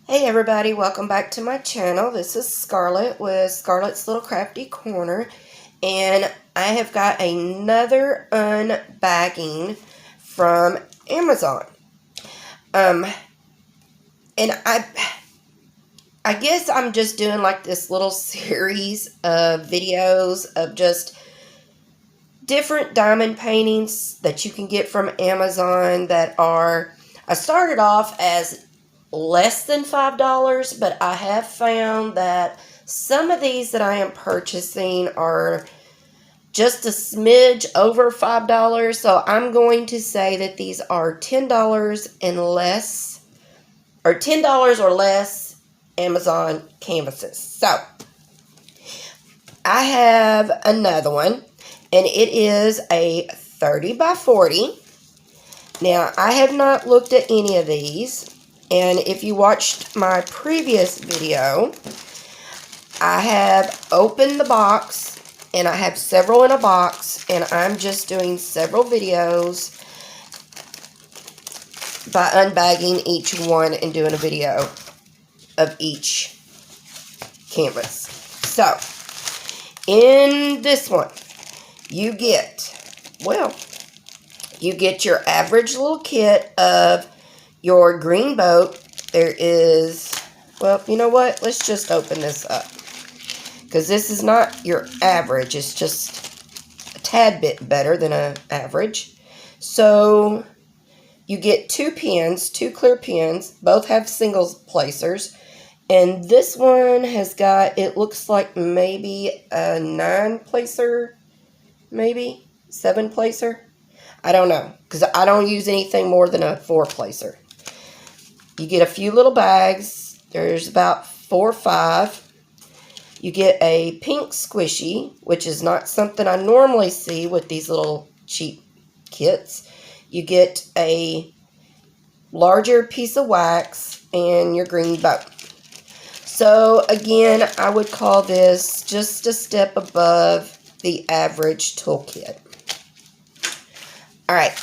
Hey everybody, welcome back to my channel. This is Scarlet with Scarlet's Little Crafty Corner, and I have got another unbagging from Amazon. And I guess I'm just doing like this little series of videos of just different diamond paintings that you can get from Amazon that are, I started off as less than $5, but I have found that some of these that I am purchasing are just a smidge over $5, so I'm going to say that these are $10 and less, or $10 or less Amazon canvases. So I have another one, and it is a 30 by 40. Now I have not looked at any of these. And if you watched my previous video, I have opened the box, and I have several in a box, and I'm just doing several videos by unbagging each one and doing a video of each canvas. So, in this one, you get your average little kit of your green boat. There is, well, you know what? Let's just open this up, because this is not your average. It's just a tad bit better than an average. So you get two pins, two clear pins. Both have single placers. And this one has got, it looks like maybe a 9-placer, maybe 7-placer. I don't know, because I don't use anything more than a 4-placer. You get a few little bags. There's about 4 or 5. You get a pink squishy, which is not something I normally see with these little cheap kits. You get a larger piece of wax and your green bow. So again, I would call this just a step above the average toolkit. Alright,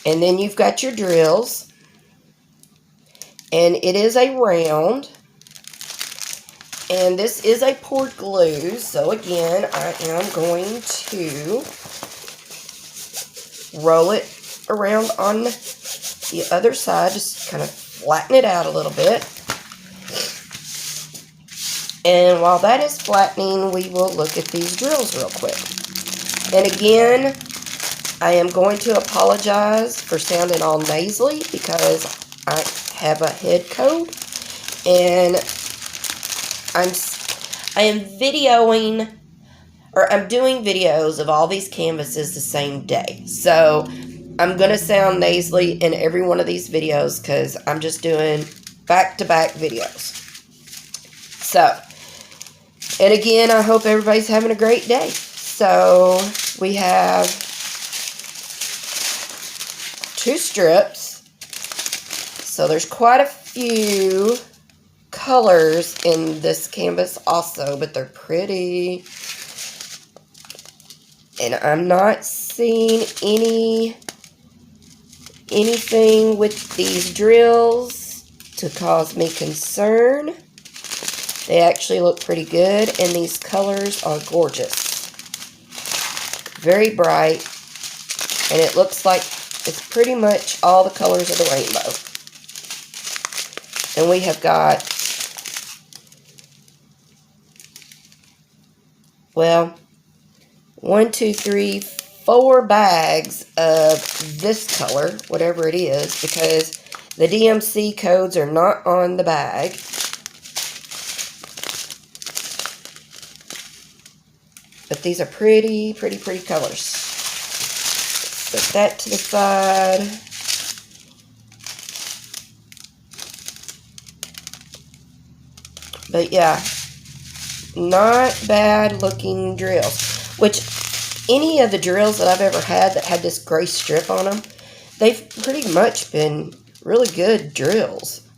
and then you've got your drills. And it is a round, and this is a poured glue, so again, I am going to roll it around on the other side, just kind of flatten it out a little bit. And while that is flattening, we will look at these drills real quick. And again, I am going to apologize for sounding all nasally, because I have a head cold, and I am videoing, or I'm doing videos of all these canvases the same day. So I'm going to sound nasally in every one of these videos, because I'm just doing back-to-back videos. So, and again, I hope everybody's having a great day. So we have 2 strips. So there's quite a few colors in this canvas also, but they're pretty. And I'm not seeing anything with these drills to cause me concern. They actually look pretty good, and these colors are gorgeous. Very bright, and it looks like it's pretty much all the colors of the rainbow. And we have got, well, 1, 2, 3, 4 bags of this color, whatever it is, because the DMC codes are not on the bag. But these are pretty colors. Put that to the side. But yeah, not bad looking drills. Which, any of the drills that I've ever had that had this gray strip on them, they've pretty much been really good drills.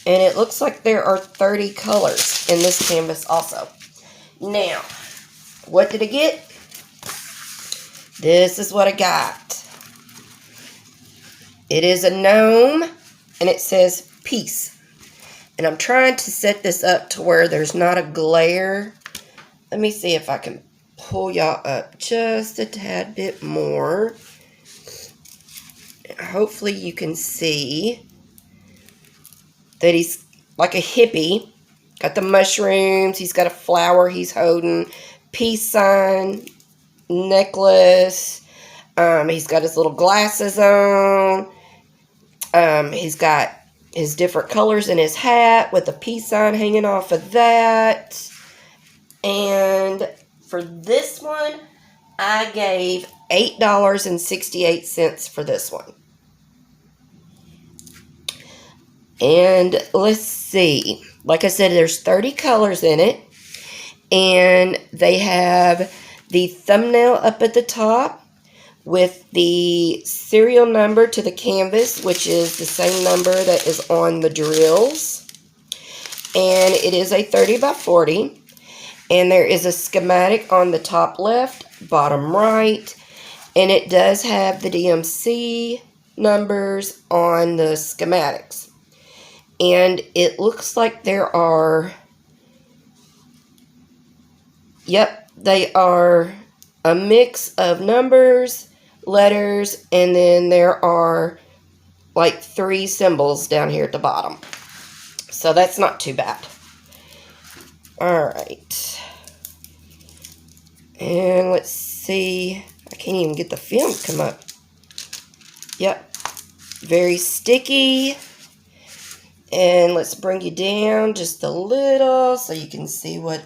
And it looks like there are 30 colors in this canvas also. Now, what did I get? This is what I got. It is a gnome, and it says peace. And I'm trying to set this up to where there's not a glare. Let me see if I can pull y'all up just a tad bit more. Hopefully you can see that he's like a hippie. Got the mushrooms. He's got a flower he's holding. Peace sign. Necklace. He's got his little glasses on. He's got his different colors in his hat with a peace sign hanging off of that. And for this one, I gave $8.68 for this one. And let's see. Like I said, there's 30 colors in it. And they have the thumbnail up at the top with the serial number to the canvas, which is the same number that is on the drills. And it is a 30 by 40. And there is a schematic on the top left, bottom right. And it does have the DMC numbers on the schematics. And it looks like there are, yep, they are a mix of numbers, letters, and then there are like 3 symbols down here at the bottom. So that's not too bad. Alright. And let's see. I can't even get the film to come up. Yep. Very sticky. And let's bring you down just a little so you can see what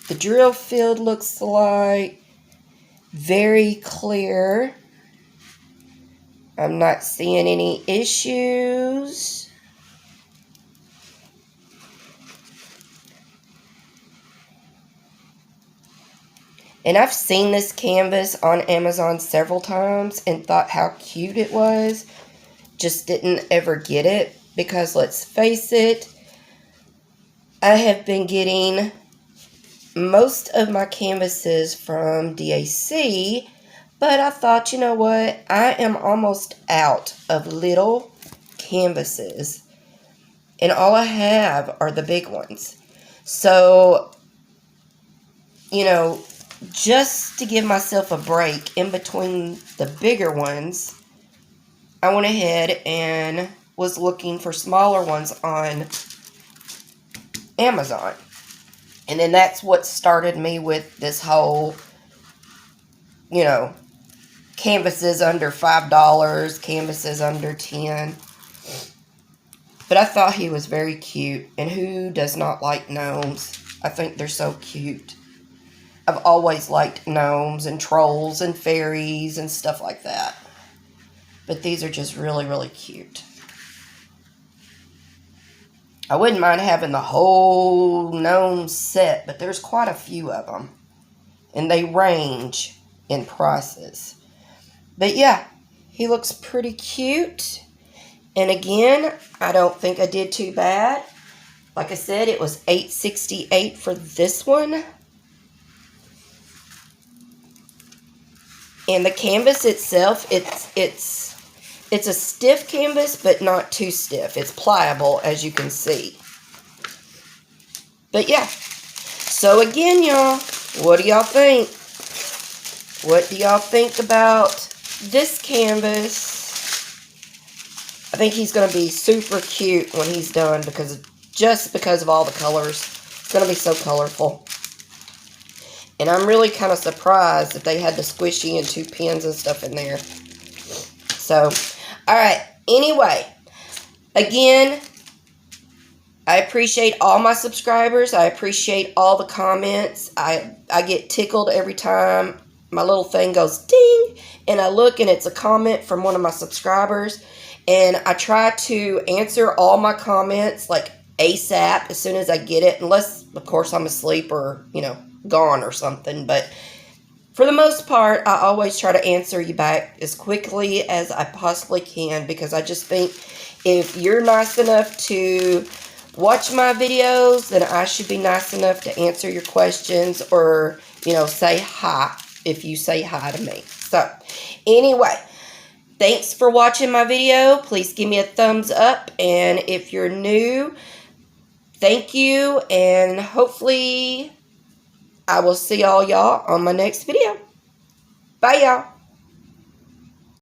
the drill field looks like. Very clear. I'm not seeing any issues. And I've seen this canvas on Amazon several times and thought how cute it was. Just didn't ever get it because, let's face it, I have been getting most of my canvases from DAC, but I thought, you know what, I am almost out of little canvases, and all I have are the big ones. So, you know, just to give myself a break in between the bigger ones, I went ahead and was looking for smaller ones on Amazon. And then that's what started me with this whole, you know, canvases under $5, canvases under $10. But I thought he was very cute. And who does not like gnomes? I think they're so cute. I've always liked gnomes and trolls and fairies and stuff like that. But these are just really, really cute. I wouldn't mind having the whole gnome set, but there's quite a few of them. And they range in prices. But yeah, he looks pretty cute. And again, I don't think I did too bad. Like I said, it was $8.68 for this one. And the canvas itself, it's a stiff canvas, but not too stiff. It's pliable, as you can see. But yeah. So again, y'all, what do y'all think? What do y'all think about this canvas? I think he's going to be super cute when he's done just because of all the colors. It's going to be so colorful. And I'm really kind of surprised that they had the squishy and 2 pins and stuff in there. So, alright. Anyway, again, I appreciate all my subscribers. I appreciate all the comments. I get tickled every time my little thing goes ding. And I look and it's a comment from one of my subscribers. And I try to answer all my comments like ASAP as soon as I get it. Unless, of course, I'm asleep or, you know, gone or something. But for the most part, I always try to answer you back as quickly as I possibly can, because I just think if you're nice enough to watch my videos, then I should be nice enough to answer your questions or, you know, say hi if you say hi to me. So, anyway, thanks for watching my video. Please give me a thumbs up, and if you're new, Thank you, and hopefully I will see all y'all on my next video. Bye, y'all.